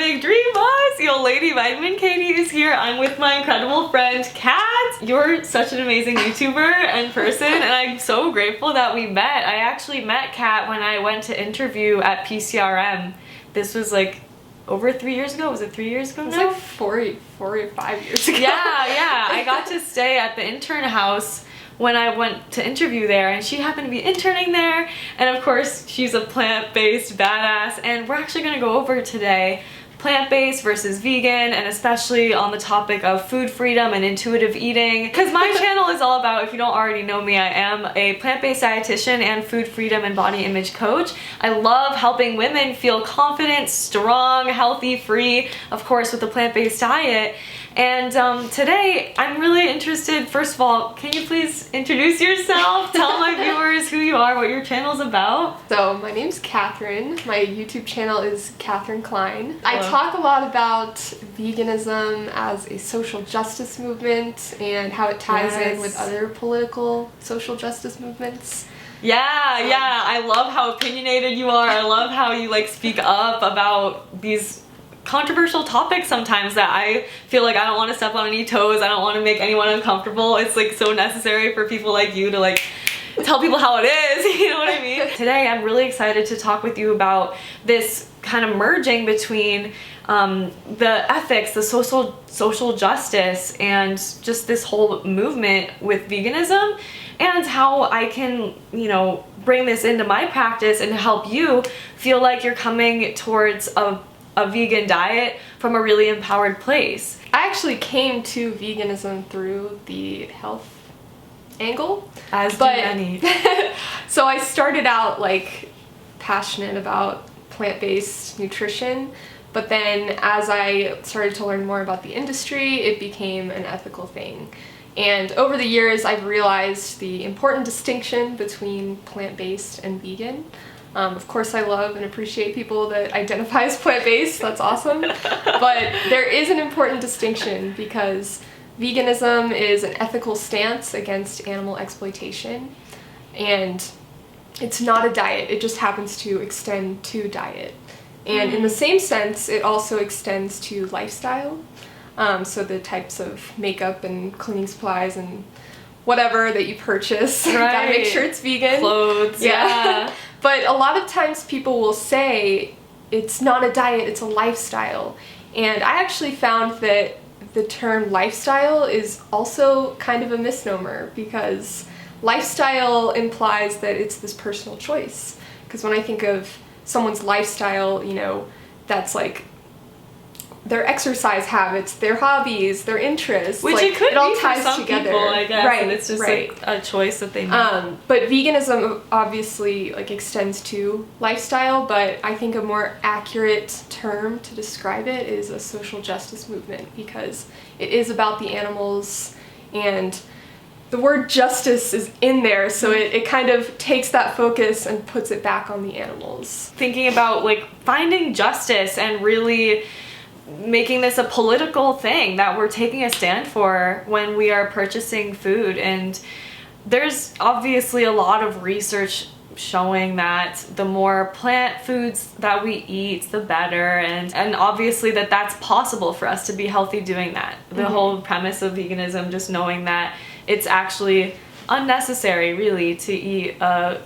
big dream was. Yo, Lady Vitamin Katie is here. I'm with my incredible friend, Kat. You're such an amazing YouTuber and person, and I'm so grateful that we met. I actually met Kat when I went to interview at PCRM. This was like over 3 years ago. Was it 3 years ago now? It was like 4 or 5 years ago. Yeah. I got to stay at the intern house when I went to interview there, and she happened to be interning there, and of course she's a plant-based badass, and we're actually going to go over today plant-based versus vegan, and especially on the topic of food freedom and intuitive eating, because my channel is all about, if you don't already know me, I am a plant-based dietitian and food freedom and body image coach. I love helping women feel confident, strong, healthy, free, of course with the plant-based diet. And today I'm really interested, first of all, can you please introduce yourself? Tell my viewers who you are, what your channel's about. So my name's Catherine. My YouTube channel is Catherine Klein. Hello. I talk a lot about veganism as a social justice movement and how it ties in with other political social justice movements. Yeah, I love how opinionated you are. I love how you like speak up about these controversial topics sometimes that I feel like I don't want to step on any toes. I don't want to make anyone uncomfortable. It's like so necessary for people like you to like tell people how it is, you know what I mean? Today I'm really excited to talk with you about this kind of merging between the ethics, the social justice, and just this whole movement with veganism, and how I can, you know, bring this into my practice and help you feel like you're coming towards a vegan diet from a really empowered place. I actually came to veganism through the health angle. As do many. So I started out like passionate about plant-based nutrition, but then as I started to learn more about the industry, it became an ethical thing. And over the years, I've realized the important distinction between plant-based and vegan. Of course, I love and appreciate people that identify as plant-based. That's awesome. But there is an important distinction because veganism is an ethical stance against animal exploitation. And it's not a diet. It just happens to extend to diet. And in the same sense, it also extends to lifestyle. So the types of makeup and cleaning supplies and whatever that you purchase. Right. You gotta make sure it's vegan. Clothes, yeah. But a lot of times people will say it's not a diet, it's a lifestyle. And I actually found that the term lifestyle is also kind of a misnomer because lifestyle implies that it's this personal choice. Because when I think of someone's lifestyle, you know, that's like their exercise habits, their hobbies, their interests. Which like, it could all be ties for some together. people, I guess, right, and it's just right. like a choice that they make. But veganism obviously like extends to lifestyle, but I think a more accurate term to describe it is a social justice movement because it is about the animals, and the word justice is in there, so it kind of takes that focus and puts it back on the animals. Thinking about like finding justice and really making this a political thing that we're taking a stand for when we are purchasing food. And there's obviously a lot of research showing that the more plant foods that we eat, the better, and obviously that's possible for us to be healthy doing that. The whole premise of veganism, just knowing that it's actually unnecessary really to eat a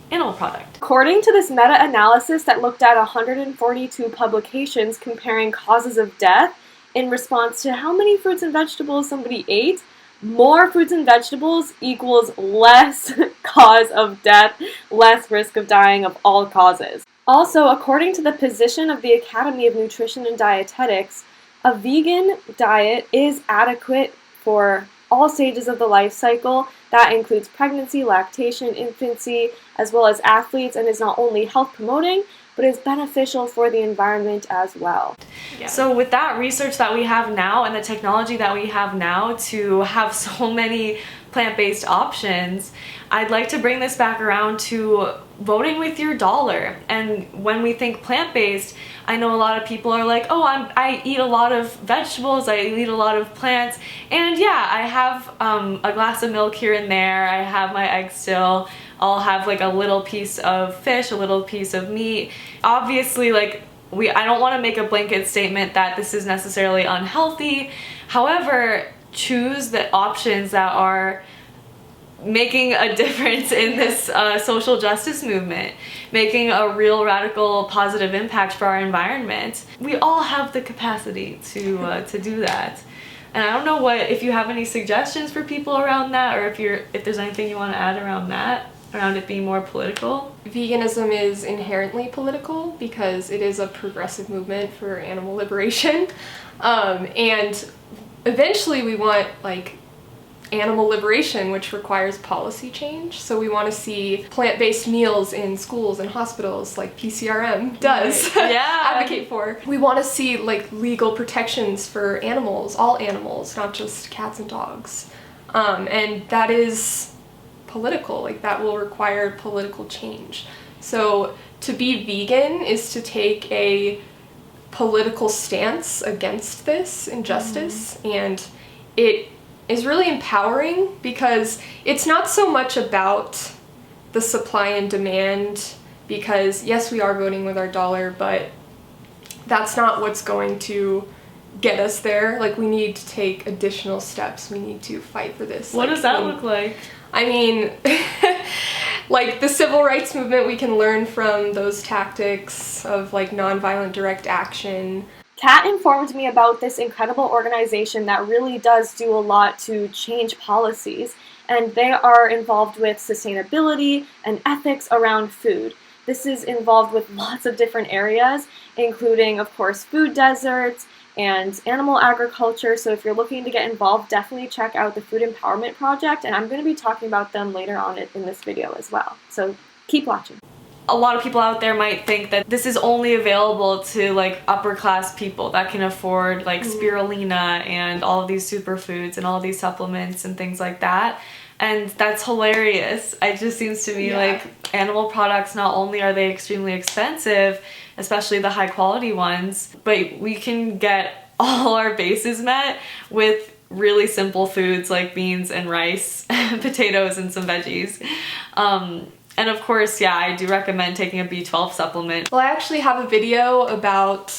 animal product. According to this meta-analysis that looked at 142 publications comparing causes of death in response to how many fruits and vegetables somebody ate, more fruits and vegetables equals less cause of death, less risk of dying of all causes. Also, according to the position of the Academy of Nutrition and Dietetics, a vegan diet is adequate for all stages of the life cycle. That includes pregnancy, lactation, infancy, as well as athletes, and is not only health promoting, but is beneficial for the environment as well. Yeah. So with that research that we have now and the technology that we have now to have so many plant-based options, I'd like to bring this back around to voting with your dollar. And when we think plant-based, I know a lot of people are like, oh, I eat a lot of vegetables, I eat a lot of plants, and yeah, I have a glass of milk here and there, I have my eggs still, I'll have like a little piece of fish, a little piece of meat. Obviously, like, I don't want to make a blanket statement that this is necessarily unhealthy. However, choose the options that are making a difference in this social justice movement, making a real radical positive impact for our environment. We all have the capacity to do that. And I don't know if you have any suggestions for people around that, or if there's anything you want to add around that, around it being more political. Veganism is inherently political because it is a progressive movement for animal liberation. And eventually we want like animal liberation, which requires policy change. So we want to see plant-based meals in schools and hospitals like PCRM does advocate for. We want to see like legal protections for animals, all animals, not just cats and dogs. And that is political, like that will require political change. So to be vegan is to take a political stance against this injustice, and it is really empowering because it's not so much about the supply and demand, because yes, we are voting with our dollar, but that's not what's going to get us there. Like, we need to take additional steps. We need to fight for this. What does that look like? I mean, like the civil rights movement, we can learn from those tactics of like nonviolent direct action. Kat informed me about this incredible organization that really does do a lot to change policies, and they are involved with sustainability and ethics around food. This is involved with lots of different areas, including, of course, food deserts and animal agriculture. So if you're looking to get involved, definitely check out the Food Empowerment Project, and I'm going to be talking about them later on in this video as well. So keep watching. A lot of people out there might think that this is only available to like upper class people that can afford like spirulina and all of these superfoods and all of these supplements and things like that. And that's hilarious. It just seems to me like animal products, not only are they extremely expensive, especially the high quality ones, but we can get all our bases met with really simple foods like beans and rice, potatoes and some veggies. And of course, yeah, I do recommend taking a B12 supplement. Well, I actually have a video about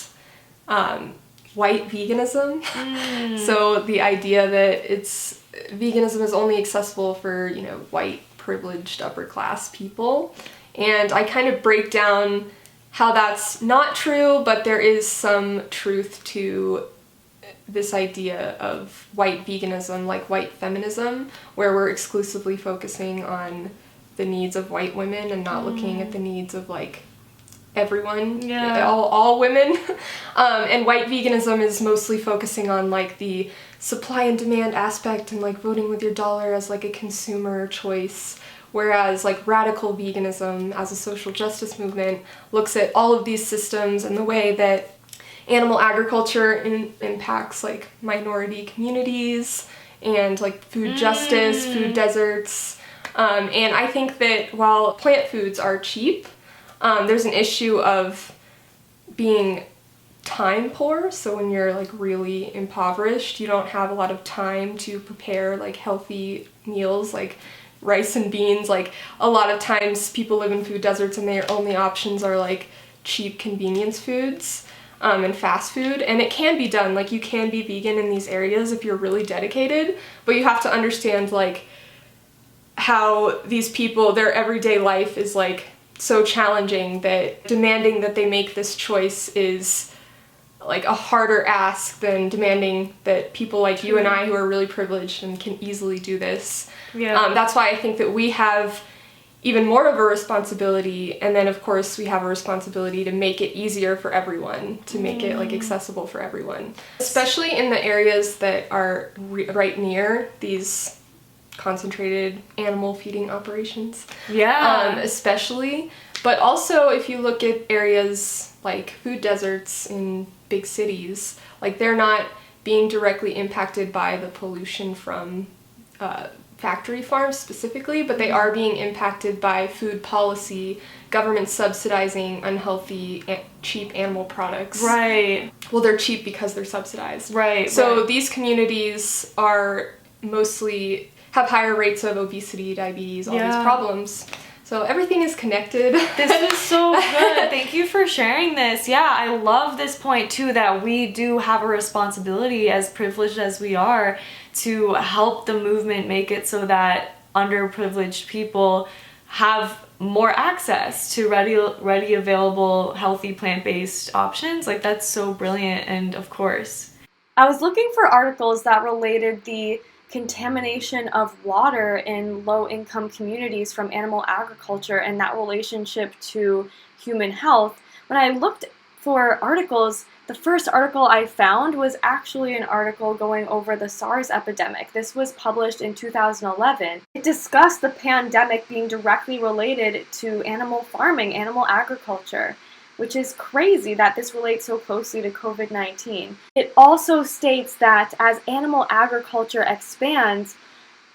white veganism. So the idea that veganism is only accessible for, you know, white privileged upper class people. And I kind of break down how that's not true, but there is some truth to this idea of white veganism, like white feminism, where we're exclusively focusing on the needs of white women and not looking at the needs of like everyone, all women. And white veganism is mostly focusing on like the supply and demand aspect and like voting with your dollar as like a consumer choice, whereas like radical veganism as a social justice movement looks at all of these systems and the way that animal agriculture impacts like minority communities and like food justice, food deserts. And I think that while plant foods are cheap, there's an issue of being time poor. So when you're like really impoverished, you don't have a lot of time to prepare like healthy meals like rice and beans. Like a lot of times people live in food deserts and their only options are like cheap convenience foods and fast food. And it can be done. Like, you can be vegan in these areas if you're really dedicated, but you have to understand like how these people, their everyday life is like so challenging that demanding that they make this choice is like a harder ask than demanding that people like you and I, who are really privileged and can easily do this. That's why I think that we have even more of a responsibility, and then of course we have a responsibility to make it easier for everyone, to make it like accessible for everyone, especially in the areas that are right near these concentrated animal feeding operations. Especially. But also if you look at areas like food deserts in big cities, like they're not being directly impacted by the pollution from factory farms specifically, but they are being impacted by food policy, government subsidizing unhealthy, cheap animal products. Well, they're cheap because they're subsidized. So these communities are mostly have higher rates of obesity, diabetes, all these problems. So everything is connected. This is so good. Thank you for sharing this. Yeah, I love this point too, that we do have a responsibility, as privileged as we are, to help the movement make it so that underprivileged people have more access to ready available healthy plant-based options. Like, that's so brilliant. And of course, I was looking for articles that related the contamination of water in low-income communities from animal agriculture and that relationship to human health. When I looked for articles, the first article I found was actually an article going over the SARS epidemic. This was published in 2011. It discussed the pandemic being directly related to animal farming, animal agriculture, which is crazy that this relates so closely to COVID-19. It also states that as animal agriculture expands,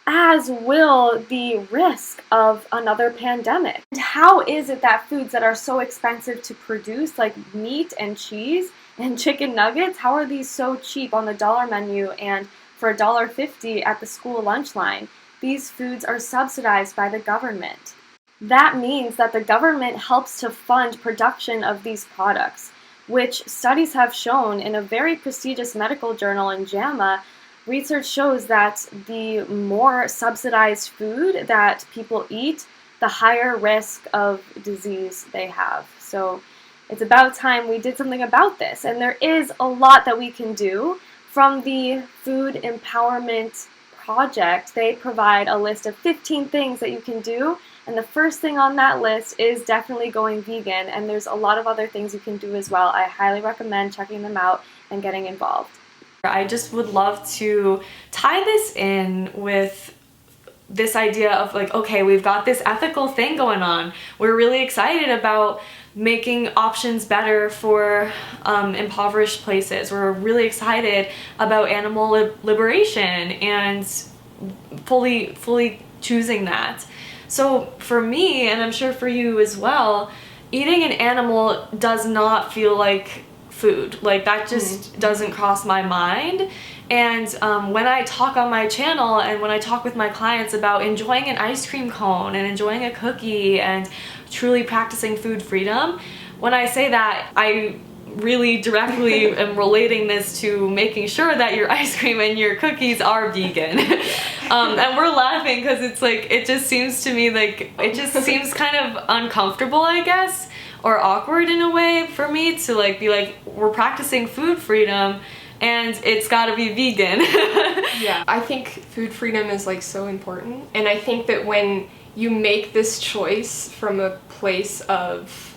as will the risk of another pandemic. And how is it that foods that are so expensive to produce, like meat and cheese and chicken nuggets, how are these so cheap on the dollar menu and for $1.50 at the school lunch line? These foods are subsidized by the government. That means that the government helps to fund production of these products, which studies have shown in a very prestigious medical journal in JAMA. Research shows that the more subsidized food that people eat, the higher risk of disease they have. So it's about time we did something about this. And there is a lot that we can do. From the Food Empowerment Project, they provide a list of 15 things that you can do. And the first thing on that list is definitely going vegan. And there's a lot of other things you can do as well. I highly recommend checking them out and getting involved. I just would love to tie this in with this idea of like, okay, we've got this ethical thing going on. We're really excited about making options better for impoverished places. We're really excited about animal liberation and fully choosing that. So for me, and I'm sure for you as well, eating an animal does not feel like food. Like, that just doesn't cross my mind. And when I talk on my channel and when I talk with my clients about enjoying an ice cream cone and enjoying a cookie and truly practicing food freedom, when I say that, I really directly am relating this to making sure that your ice cream and your cookies are vegan. And we're laughing because it's like, it just seems to me like, it just seems kind of uncomfortable, I guess, or awkward in a way for me to like be like, we're practicing food freedom and it's gotta be vegan. Yeah, I think food freedom is like so important. And I think that when you make this choice from a place of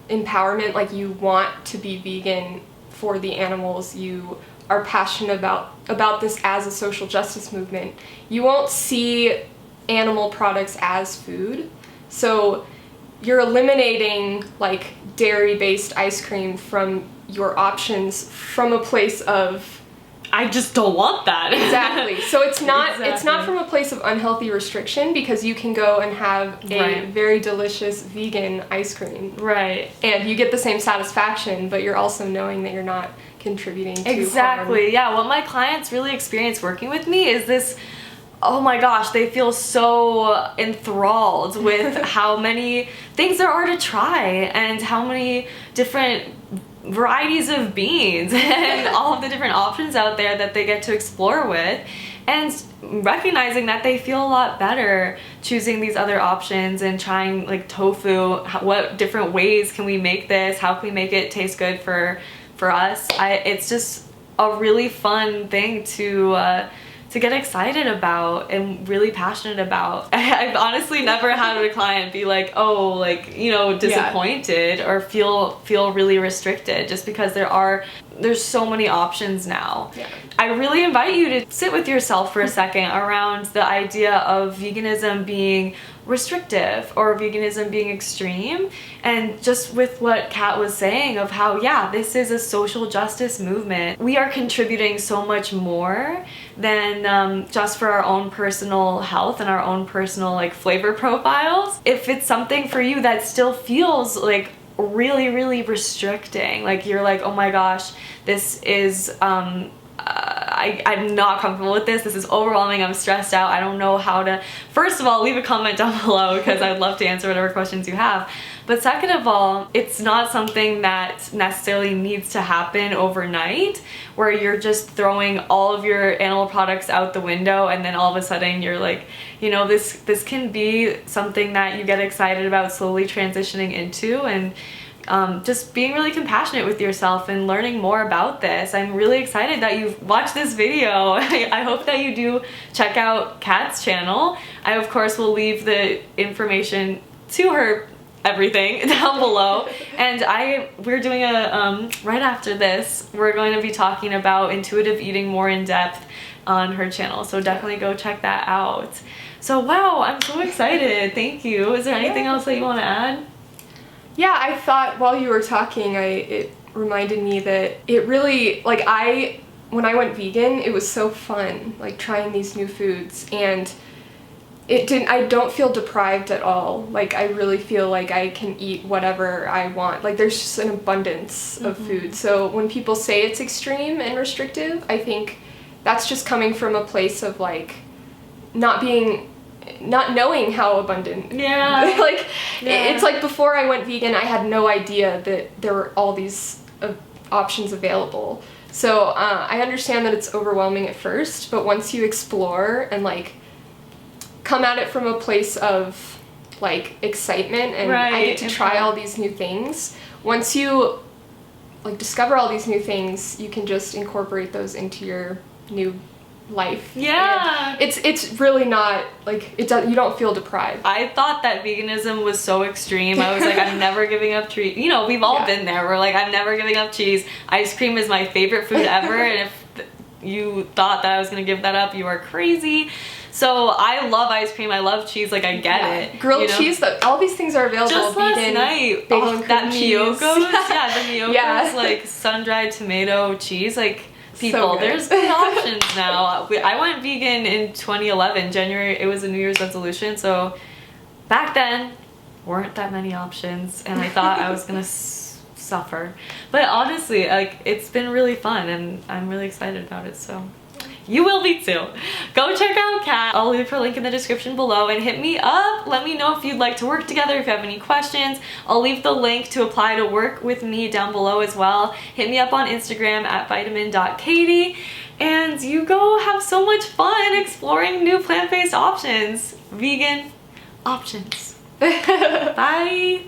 empowerment, like you want to be vegan for the animals, you are passionate about this as a social justice movement, you won't see animal products as food. So you're eliminating like dairy-based ice cream from your options from a place of I just don't want that. Exactly. So it's not from a place of unhealthy restriction, because you can go and have a very delicious vegan ice cream. Right. And you get the same satisfaction, but you're also knowing that you're not contributing to Exactly. harm. Yeah, what my clients really experience working with me is this, oh my gosh, they feel so enthralled with how many things there are to try and how many different varieties of beans and all of the different options out there that they get to explore with, and recognizing that they feel a lot better choosing these other options and trying like tofu. What different ways can we make this? How can we make it taste good for us? It's just a really fun thing to get excited about and really passionate about. I've honestly never had a client be like, oh, like, you know, disappointed or feel really restricted, just because there's so many options now. Yeah. I really invite you to sit with yourself for a second around the idea of veganism being restrictive or veganism being extreme, and just with what Kat was saying of how, yeah, this is a social justice movement. We are contributing so much more than just for our own personal health and our own personal like flavor profiles. If it's something for you that still feels like really restricting, like you're like, oh my gosh, this is I'm not comfortable with this. This is overwhelming. I'm stressed out. I don't know how to, first of all, leave a comment down below because I'd love to answer whatever questions you have. But second of all, it's not something that necessarily needs to happen overnight, where you're just throwing all of your animal products out the window and then all of a sudden you're like, you know, this can be something that you get excited about slowly transitioning into, and just being really compassionate with yourself and learning more about this. I'm really excited that you've watched this video. I hope that you do check out Kat's channel. I of course will leave the information to her everything down below, and we're doing a right after this we're going to be talking about intuitive eating more in depth on her channel, so definitely go check that out. So wow, I'm so excited. Thank you. Is there anything else that you want to add? Yeah, I thought while you were talking, it reminded me that it really, like, when I went vegan, it was so fun, like trying these new foods, and I don't feel deprived at all. Like, I really feel like I can eat whatever I want. Like, there's just an abundance of food. So when people say it's extreme and restrictive, I think that's just coming from a place of like not knowing how abundant. Yeah. Like, it's like before I went vegan, I had no idea that there were all these options available. So I understand that it's overwhelming at first, but once you explore and like come at it from a place of like excitement and I get to try all these new things. Once you like discover all these new things, you can just incorporate those into your new life. Yeah. And it's really not like you don't feel deprived. I thought that veganism was so extreme. I was like, I'm never giving up cheese. You know, we've all been there. We're like, I'm never giving up cheese. Ice cream is my favorite food ever, and if you thought that I was gonna give that up, you are crazy. So I love ice cream, I love cheese, like I get it. Grilled cheese, all these things are available. Just vegan, last night, that Miyoko's, the Miyoko's like sun-dried tomato cheese, like people, so there's good options now. I went vegan in 2011, January, it was a New Year's resolution, so back then, weren't that many options, and I thought I was gonna suffer. But honestly, like, it's been really fun, and I'm really excited about it, so. You will be too. Go check out Kat. I'll leave her link in the description below, and hit me up. Let me know if you'd like to work together, if you have any questions. I'll leave the link to apply to work with me down below as well. Hit me up on Instagram at vitamin.katie, and you go have so much fun exploring new plant-based options. Vegan options. Bye.